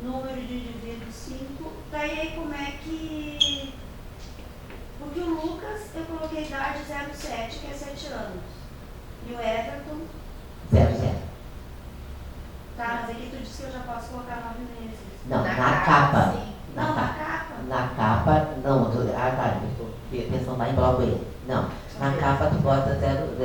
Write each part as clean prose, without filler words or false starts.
número de indivíduos 5. Daí como é que... Porque o Lucas, eu coloquei idade 07, que é 7 anos. E o Everton? 00. Tá, mas aqui tu disse que eu já posso colocar 9 meses. Não, na capa. Sim. Não, na capa. Na capa, não. Tá, eu estou pensando lá em bloco E. Não, na capa tu bota 0.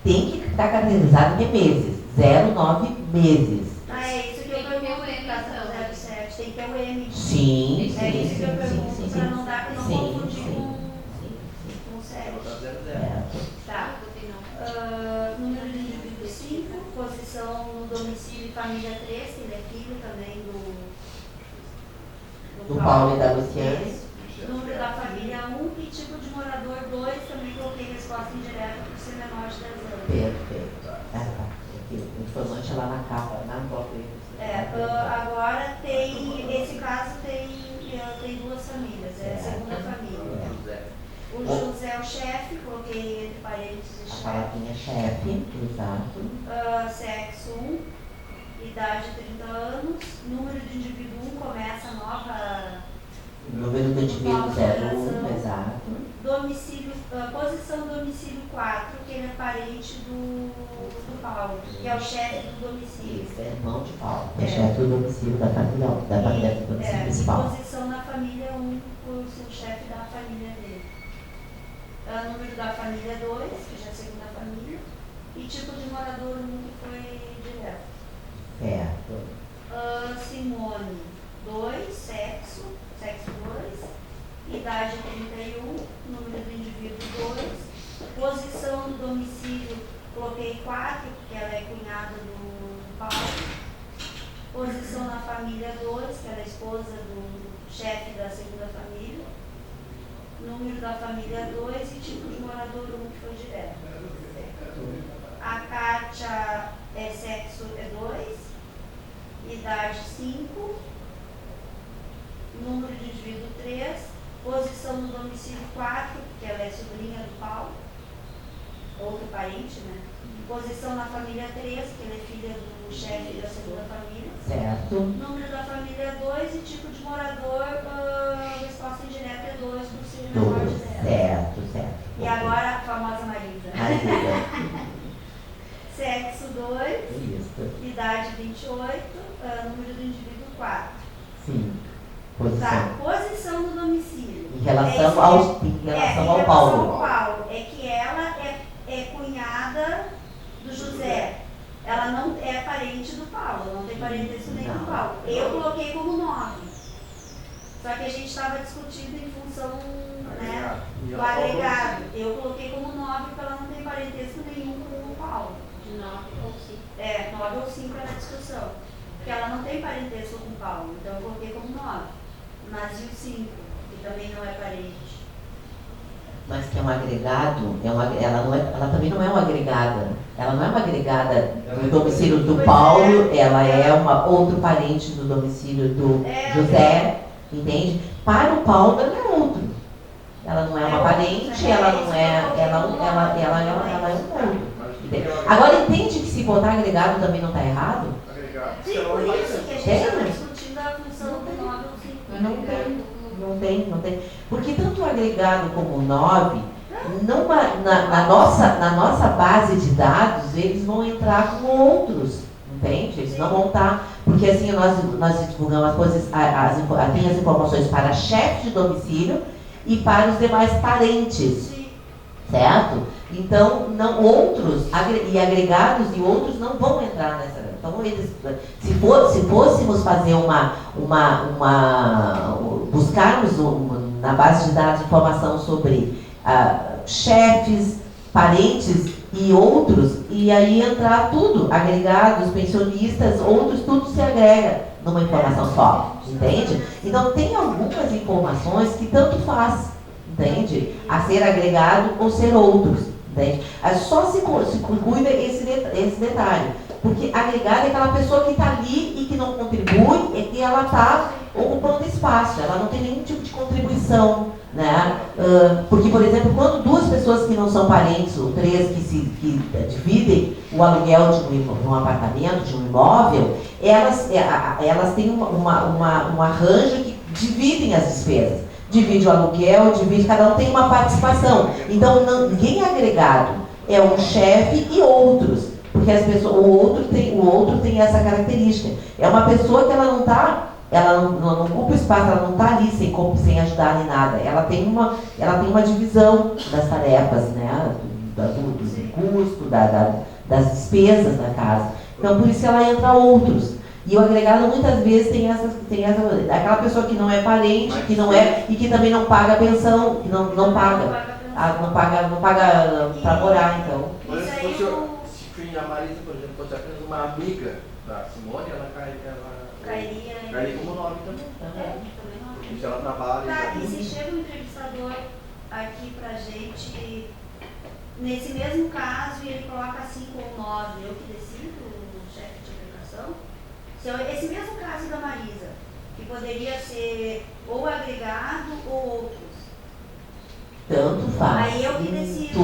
Tem que estar caracterizado que é meses. 09 meses. Ah, é isso que eu pergunto, por causa do 07. Tem que ter o M. Sim, É isso sim, que eu pergunto, sim, para não dar, não confundir com o 7. Tá. Número de indivíduo 5, posição no domicílio e família 3, que ele é filho também do Paulo e da Luciane. Número da família 1 e tipo de morador 2, também coloquei resposta indireta por ser menor de 10 anos. Perfeito. O informante lá na capa, na bloco E. Agora tem, esse caso tem 2 famílias, é a segunda família. O José é o chefe, coloquei entre parênteses A chefe. palavrinha chefe, exato. Sexo 1, idade 30 anos, número de indivíduo 1, começa a nova... Número do indivíduo 01, exato. Domicílio, posição domicílio 4, que ele é parente do Paulo, que é o chefe do domicílio. Isso, é irmão de Paulo, é chefe do domicílio da família, do domicílio principal. E posição na família 1, por ser o chefe da família dele. Número da família 2, que já é a segunda família, e tipo de morador 1, que foi direto. Certo. Simone, 2, sexo 2, idade 31, número do indivíduo 2, posição do domicílio, coloquei 4, porque ela é cunhada do Paulo, posição na família 2, que ela é esposa do chefe da segunda família, número da família 2 e tipo de morador 1, que foi direto. A Kátia sexo é 2, idade 5, número de indivíduo 3, posição no domicílio 4, porque ela é sobrinha do Paulo, outro parente, né? Posição na família 3, que ela é filha do chefe da segunda família. Certo. Número da família 2 e tipo de morador, resposta indireta é 2, por ser menor de 10. Certo. E agora a famosa Marisa. Sexo 2, isso. Idade 28, número do indivíduo 4. Sim. Posição. Tá, posição do domicílio. Em relação ao Paulo. É que ela é cunhada do José. Ela não é parente do Paulo, não tem parentesco nem com o Paulo. Eu coloquei como 9. Só que a gente estava discutindo em função, né, do agregado. Eu coloquei como 9 porque ela não tem parentesco nenhum com o Paulo. De 9 ou 5. 9 ou 5 era a discussão. Porque ela não tem parentesco com o Paulo, então eu coloquei como 9. Mas e o 5, que também não é parente? Mas que é um agregado, ela também não é uma agregada. Ela não é uma agregada do domicílio do Paulo, ela é uma outro parente do domicílio do José, entende? Para o Paulo ela é outro. Ela não é uma parente, ela não é, ela é um outro. Entende? Agora entende que se botar agregado também não está errado? Sim, por isso que a gente está discutindo a função do 9 ou 5. Não tem. Porque tanto o agregado como o 9, na nossa base de dados, eles vão entrar com outros, entende? Eles não vão estar, porque assim nós divulgamos tem as informações para chefe de domicílio e para os demais parentes, certo? Então, outros, e agregados e outros não vão entrar nessa. Então, se fôssemos fazer buscarmos na base de dados informação sobre chefes, parentes e outros, e aí entrar tudo, agregados, pensionistas, outros, tudo se agrega numa informação só, entende? Então, tem algumas informações que tanto faz, entende? A ser agregado ou ser outros, entende? Só se cuida esse detalhe. Porque agregada é aquela pessoa que está ali e que não contribui, e que ela está ocupando espaço, ela não tem nenhum tipo de contribuição Né? Porque, por exemplo, quando duas pessoas que não são parentes, ou três que dividem o aluguel de um apartamento, de um imóvel, elas têm um arranjo que dividem as despesas. Divide o aluguel, cada um tem uma participação. Então, ninguém é agregado. É um chefe e outros. Porque o outro tem essa característica. É uma pessoa que ela não está... Ela não ocupa espaço, ela não está ali sem ajudar em nada. Ela tem uma divisão das tarefas, né? Do custo, das despesas da casa. Então, por isso ela entra outros. E o agregado muitas vezes tem aquela pessoa que não é parente, que não é, e que também não paga pensão, que não paga para morar, então. Mas se a Marisa, por exemplo, fosse apenas uma amiga da Simone, ela cairia como nome também. Porque se ela trabalha... Tá, e se chega um entrevistador aqui pra gente, nesse mesmo caso, e ele coloca 5 ou 9, eu que decido, o chefe de aplicação? Esse mesmo caso da Marisa, que poderia ser ou agregado ou outros. Tanto faz. Aí eu que decido.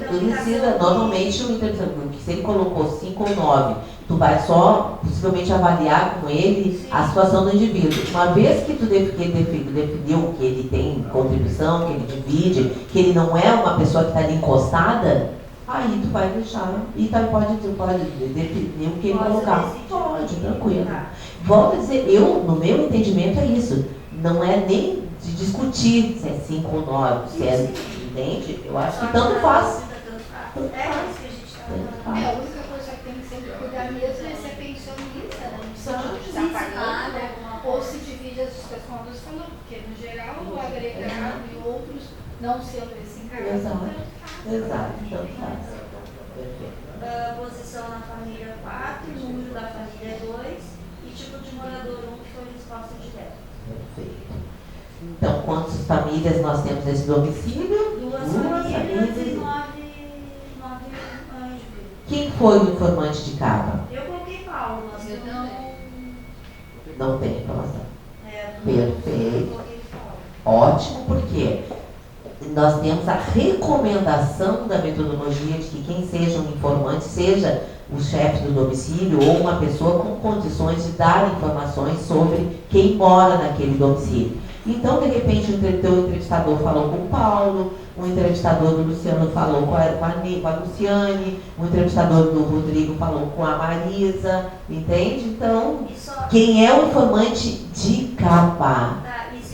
Tu decida. Normalmente o entrevistador, se ele colocou 5 ou 9, tu vai só possivelmente avaliar com ele a situação do indivíduo. Uma vez que tu definiu que ele tem contribuição, que ele divide, que ele não é uma pessoa que está ali encostada, aí tu vai deixar. E também pode definir o que ele colocar. Pode, tranquilo. Volto a dizer, no meu entendimento é isso. Não é nem de discutir se é 5 ou 9, se é, entende? Eu acho que tanto faz. Tanto faz. A única coisa que tem que sempre cuidar mesmo é ser pensionista, né? Se está pagando, ou se divide as despesas, como você falou, porque no geral o agregado e outros não sendo esse encargo. Exato, tanto faz. Posição na família 4, número da família 2 e tipo de morador 1 que foi resposta direta. Perfeito. Então, quantas famílias nós temos nesse domicílio? Duas famílias e 9 indivíduos. Quem foi o informante de capa? Eu coloquei Paulo, mas eu não tem informação. Perfeito. Eu coloquei Paulo. Ótimo, porque nós temos a recomendação da metodologia de que quem seja um informante seja o chefe do domicílio ou uma pessoa com condições de dar informações sobre quem mora naquele domicílio. Então, de repente, o entrevistador falou com o Paulo, o entrevistador do Luciano falou com a Luciane, o entrevistador do Rodrigo falou com a Marisa, entende? Então, quem é o informante de capa?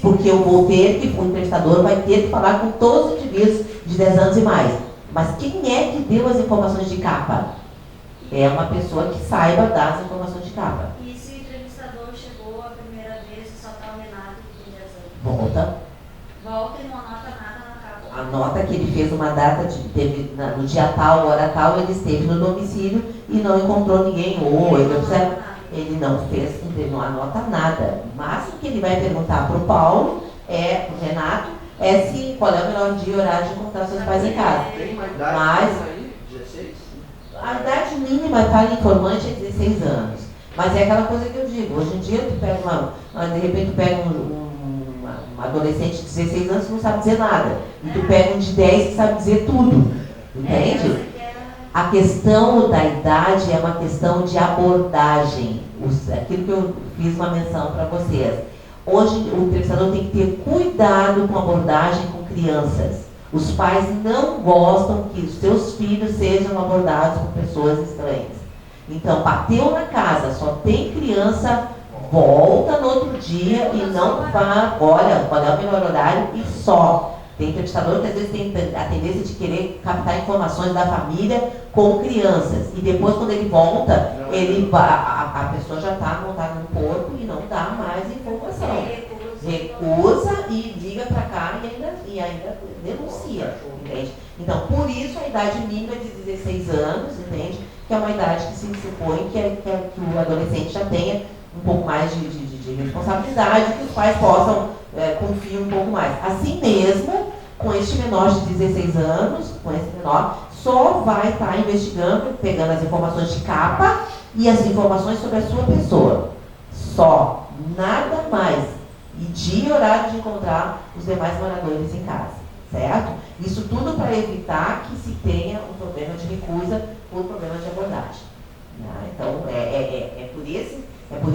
Porque o entrevistador vai ter que falar com todos os indivíduos de 10 anos e mais. Mas quem é que deu as informações de capa? É uma pessoa que saiba dar as informações de capa. E se o entrevistador chegou a primeira vez e só está o Renato que tem 10 anos? Volta e não anota nada na capa. Anota que ele fez uma data, no dia tal, hora tal, ele esteve no domicílio e não encontrou ninguém. Ele não fez, ele não anota nada. O máximo que ele vai perguntar para o Paulo, pro Renato, qual é o melhor dia e horário de encontrar seus pais em casa. Tem uma idade aí? 16? A idade mínima para informante é 16 anos. Mas é aquela coisa que eu digo, hoje em dia tu pega de repente tu pega um adolescente de 16 anos que não sabe dizer nada. E tu pega um de 10 que sabe dizer tudo. Entende? A questão da idade é uma questão de abordagem. Aquilo que eu fiz uma menção para vocês. Hoje o entrevistador tem que ter cuidado com a abordagem com crianças. Os pais não gostam que os seus filhos sejam abordados por pessoas estranhas. Então, bateu na casa, só tem criança, volta no outro dia e não vá, olha qual é o melhor horário e só. Tem entrevistador que às vezes tem a tendência de querer captar informações da família com crianças. E depois, quando ele volta, a pessoa já está montada no corpo e não dá mais informação. Recusa e liga para cá e ainda denuncia, entende? Então, por isso a idade mínima é de 16 anos, entende? Que é uma idade que se supõe que o adolescente já tenha um pouco mais de responsabilidade, que os pais possam confiar um pouco mais. Assim mesmo, com este menor de 16 anos, só vai estar investigando, pegando as informações de capa e as informações sobre a sua pessoa. Só, nada mais. E dia e horário de encontrar os demais moradores em casa, certo? Isso tudo para evitar que se tenha um problema de recusa por problema de abordagem. Né? Então, é por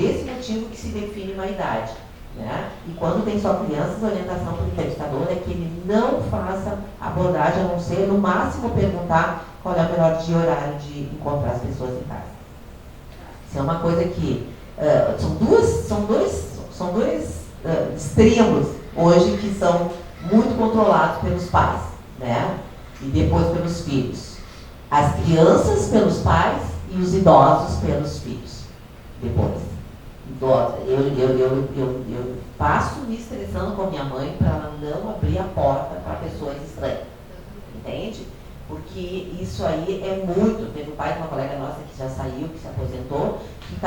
esse motivo que se define uma idade. Né? E quando tem só crianças, a orientação para o entrevistador é que ele não faça abordagem, a não ser, no máximo, perguntar qual é o melhor dia e horário de encontrar as pessoas em casa. Isso é uma coisa que... são dois extremos hoje que são muito controlados pelos pais, né? E depois pelos filhos. As crianças pelos pais e os idosos pelos filhos. Depois. Eu passo me estressando com a minha mãe para ela não abrir a porta para pessoas estranhas. Entende? Porque isso aí é muito. Teve o pai de uma colega nossa que já saiu, que se aposentou, que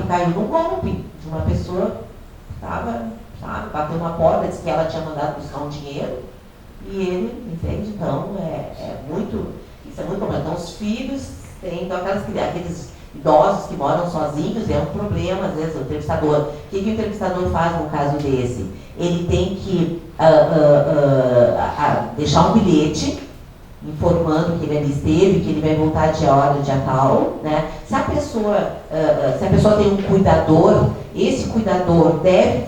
caiu num golpe de uma pessoa que estava, sabe, bateu na porta, disse que ela tinha mandado buscar um dinheiro, e ele, entende? Então, isso é muito problema. Então, os filhos têm, então, aqueles idosos que moram sozinhos, é um problema, às vezes, o entrevistador. O que o entrevistador faz num caso desse? Ele tem que deixar um bilhete informando que ele ali esteve, que ele vai voltar de hora, dia tal, né? Se a pessoa tem um cuidador, esse cuidador deve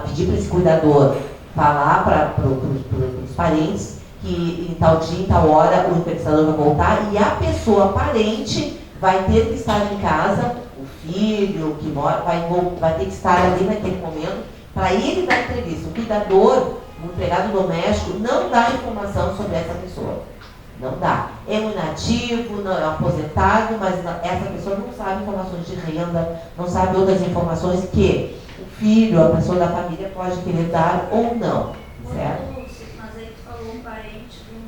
pedir para esse cuidador falar para os parentes que em tal dia, em tal hora, o entrevistador vai voltar e a pessoa parente vai ter que estar em casa, o filho que mora, vai ter que estar ali naquele momento para ele dar entrevista. O cuidador, o empregado doméstico, não dá informação sobre essa pessoa. Não dá. É um inativo, não é um aposentado, mas essa pessoa não sabe informações de renda, não sabe outras informações que o filho, a pessoa da família pode querer dar ou não. Certo? Mas aí tu falou um parente de um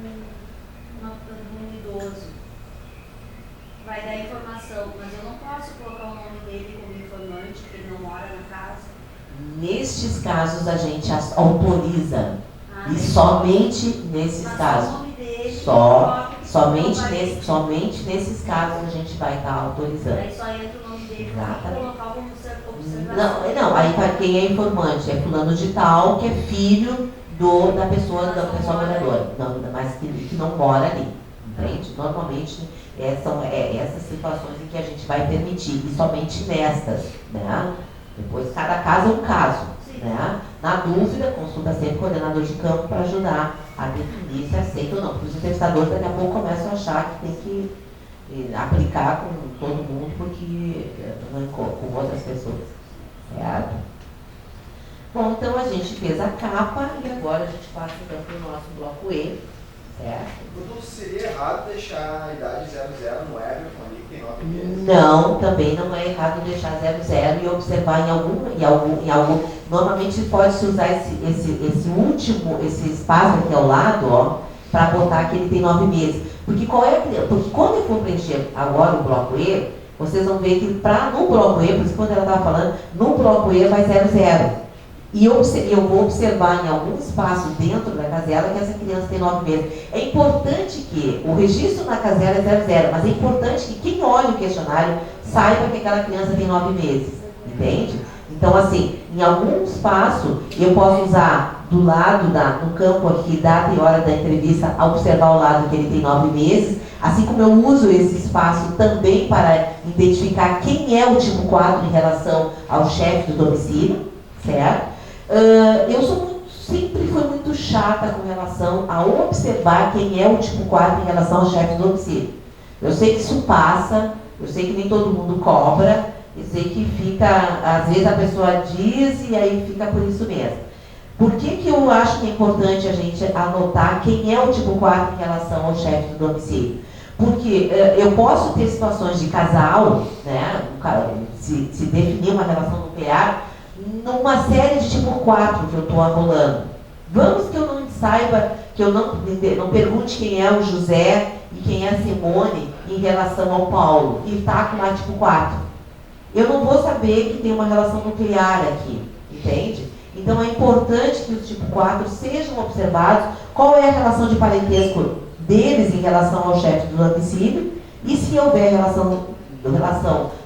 idoso. Vai dar informação, mas eu não posso colocar o nome dele como informante, porque ele não mora na casa. Nestes casos a gente autoriza. E somente nesses casos. Somente nesses casos a gente vai estar autorizando. Aí só entra o nome dele para colocar como observação. Não, aí para quem é informante, é fulano de tal, que é filho da pessoa moradora, mas que não mora ali. Entende? Normalmente são essas situações em que a gente vai permitir, e somente nestas, né? Depois cada caso é um caso. Né? Na dúvida, consulta sempre o coordenador de campo para ajudar a definir se aceita ou não. Porque os entrevistadores daqui a pouco começam a achar que tem que aplicar com todo mundo porque com outras pessoas. Certo? Bom, então a gente fez a capa e agora a gente passa então para o nosso bloco E. Certo? Então seria errado deixar a idade 00 no Everton ali, que tem 9 meses? Não, também não é errado deixar 00 e observar em algum. Normalmente pode-se usar esse espaço aqui ao lado, para botar que ele tem 9 meses. Porque quando eu for preencher agora o bloco E, vocês vão ver que no bloco E, por isso quando ela estava falando, no bloco E vai 00. E eu vou observar em algum espaço dentro da casela que essa criança tem 9 meses. É importante que o registro na casela é 00, mas é importante que quem olha o questionário saiba que aquela criança tem 9 meses. Entende? Então, assim, em algum espaço, eu posso usar do lado, no campo aqui, data e hora da entrevista, observar ao lado que ele tem 9 meses, assim como eu uso esse espaço também para identificar quem é o tipo 4 em relação ao chefe do domicílio, certo? Eu sempre fui muito chata com relação a observar quem é o tipo 4 em relação ao chefe do domicílio. Eu sei que isso passa, eu sei que nem todo mundo cobra, eu sei que fica, às vezes a pessoa diz e aí fica por isso mesmo. Por que eu acho que é importante a gente anotar quem é o tipo 4 em relação ao chefe do domicílio? Porque eu posso ter situações de casal, né, se definir uma relação nuclear, numa série de tipo 4 que eu estou arrolando. Vamos que eu não saiba, que eu não pergunte quem é o José e quem é a Simone em relação ao Paulo, e está com lá tipo 4. Eu não vou saber que tem uma relação nuclear aqui, entende? Então é importante que os tipo 4 sejam observados, qual é a relação de parentesco deles em relação ao chefe do domicílio, e se houver relação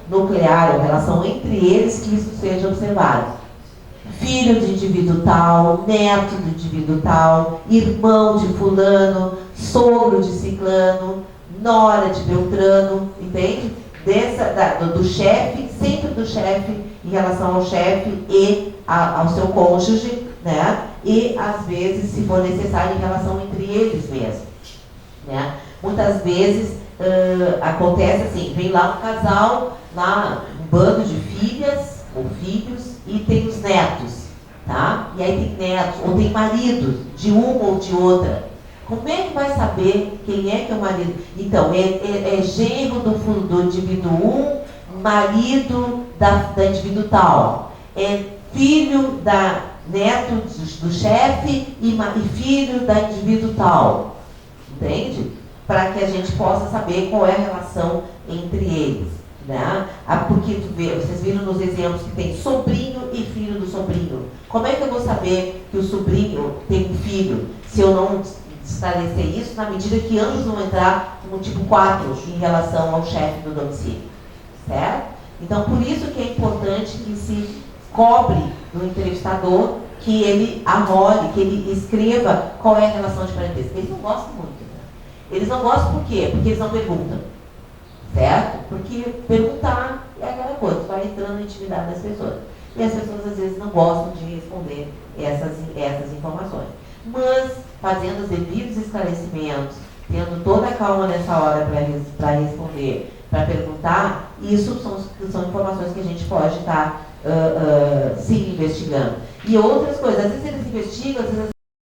nuclear ou relação entre eles, que isso seja observado. filho de indivíduo tal, neto de indivíduo tal, irmão de fulano, sogro de ciclano, nora de Beltrano, entende? Do chefe, sempre do chefe em relação ao chefe e ao seu cônjuge, né? E às vezes, se for necessário, em relação entre eles mesmos, né? Muitas vezes acontece assim, vem lá um casal, lá um bando de filhas ou filhos e tem os netos, tá? E aí tem netos, ou tem maridos de uma ou de outra. Como é que vai saber quem é que é o marido? Então, é genro do indivíduo 1, marido da indivíduo tal. É filho neto do chefe e filho da indivíduo tal. Entende? Para que a gente possa saber qual é a relação entre eles. Né? Porque vocês viram nos exemplos que tem sobrinho e filho do sobrinho. Como é que eu vou saber que o sobrinho tem um filho se eu não esclarecer isso na medida que ambos vão entrar no tipo 4 em relação ao chefe do domicílio? Certo? Então, por isso que é importante que se cobre do entrevistador que ele arrole, que ele escreva qual é a relação de parentesco. Eles não gostam muito. Né? Eles não gostam por quê? Porque eles não perguntam. Certo? Porque perguntar é aquela coisa, vai entrando na intimidade das pessoas. E as pessoas às vezes não gostam de responder essas informações. Mas, fazendo os devidos esclarecimentos, tendo toda a calma nessa hora para responder, para perguntar, isso são informações que a gente pode estar sim investigando. E outras coisas, às vezes eles investigam, às vezes